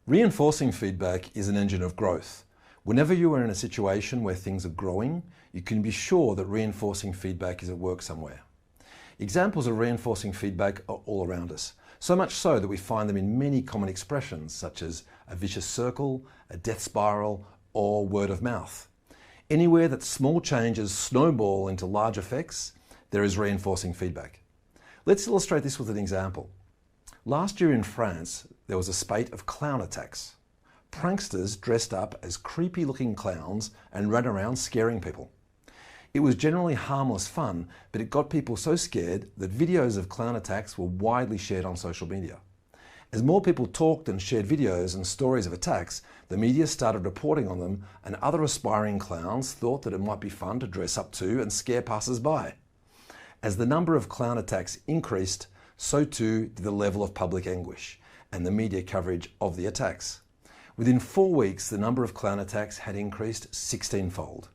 Reinforcing feedback is an engine of growth. Whenever you are in a situation where things are growing, you can be sure that reinforcing feedback is at work somewhere. Examples of reinforcing feedback are all around us, so much so that we find them in many common expressions such as a vicious circle, a death spiral, or word of mouth. Anywhere that small changes snowball into large effects, there is reinforcing feedback. Let's illustrate this with an example. Last year in France, there was a spate of clown attacks. Pranksters dressed up as creepy looking clowns and ran around scaring people. It was generally harmless fun, but it got people so scared that videos of clown attacks were widely shared on social media. As more people talked and shared videos and stories of attacks, the media started reporting on them, and other aspiring clowns thought that it might be fun to dress up to and scare passers-by. As the number of clown attacks increased, so too did the level of public anguish and the media coverage of the attacks. Within 4 weeks, the number of clown attacks had increased 16-fold.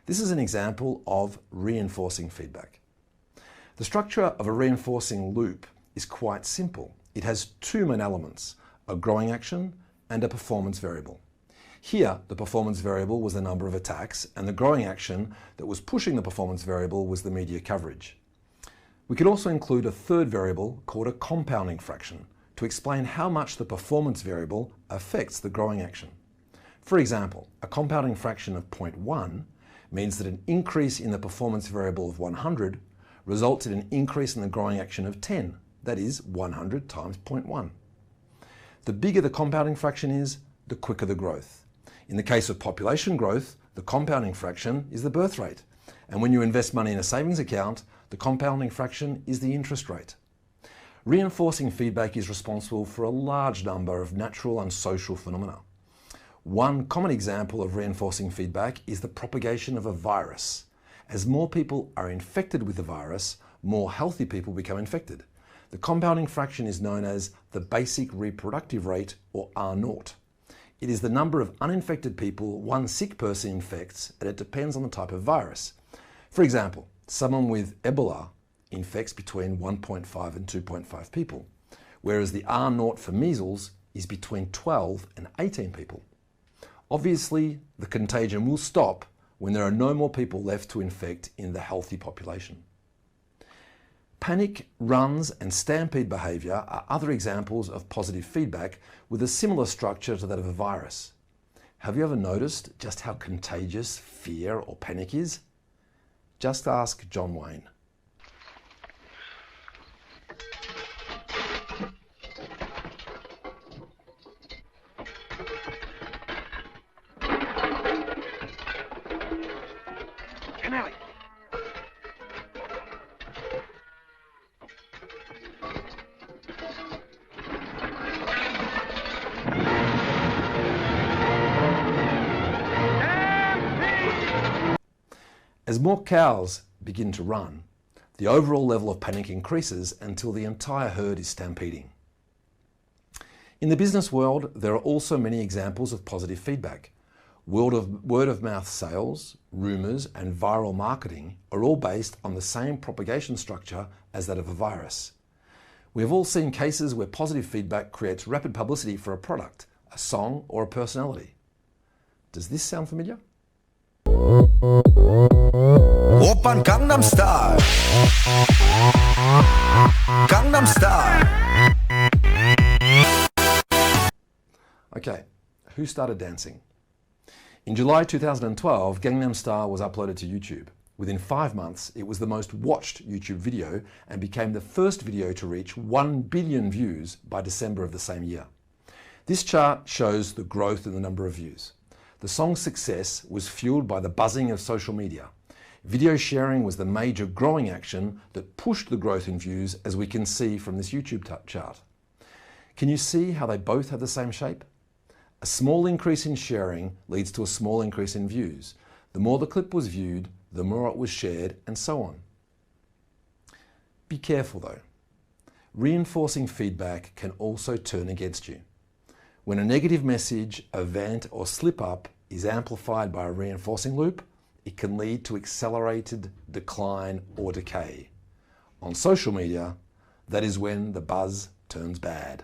This is an example of reinforcing feedback. The structure of a reinforcing loop is quite simple. It has two main elements, a growing action and a performance variable. Here, the performance variable was the number of attacks, and the growing action that was pushing the performance variable was the media coverage. We could also include a third variable called a compounding fraction to explain how much the performance variable affects the growing action. For example, a compounding fraction of 0.1 means that an increase in the performance variable of 100 results in an increase in the growing action of 10, that is 100 times 0.1. The bigger the compounding fraction is, the quicker the growth. In the case of population growth, the compounding fraction is the birth rate. And when you invest money in a savings account, the compounding fraction is the interest rate. Reinforcing feedback is responsible for a large number of natural and social phenomena. One common example of reinforcing feedback is the propagation of a virus. As more people are infected with the virus, more healthy people become infected. The compounding fraction is known as the basic reproductive rate, or R0. It is the number of uninfected people one sick person infects, and it depends on the type of virus. For example, someone with Ebola infects between 1.5 and 2.5 people, whereas the R0 for measles is between 12 and 18 people. Obviously, the contagion will stop when there are no more people left to infect in the healthy population. Panic, runs, and stampede behaviour are other examples of positive feedback with a similar structure to that of a virus. Have you ever noticed just how contagious fear or panic is? Just ask John Wayne. Canelli. As more cows begin to run, the overall level of panic increases until the entire herd is stampeding. In the business world, there are also many examples of positive feedback. Word of mouth sales, rumours, and viral marketing are all based on the same propagation structure as that of a virus. We have all seen cases where positive feedback creates rapid publicity for a product, a song, or a personality. Does this sound familiar? Oppan Gangnam Style. Gangnam Style. Okay, who started dancing? In July 2012, Gangnam Style was uploaded to YouTube. Within 5 months, it was the most watched YouTube video and became the first video to reach 1 billion views by December of the same year. This chart shows the growth in the number of views. The song's success was fueled by the buzzing of social media. Video sharing was the major growing action that pushed the growth in views, as we can see from this YouTube chart. Can you see how they both have the same shape? A small increase in sharing leads to a small increase in views. The more the clip was viewed, the more it was shared, and so on. Be careful though. Reinforcing feedback can also turn against you. When a negative message, event, or slip-up is amplified by a reinforcing loop, it can lead to accelerated decline or decay. On social media, that is when the buzz turns bad.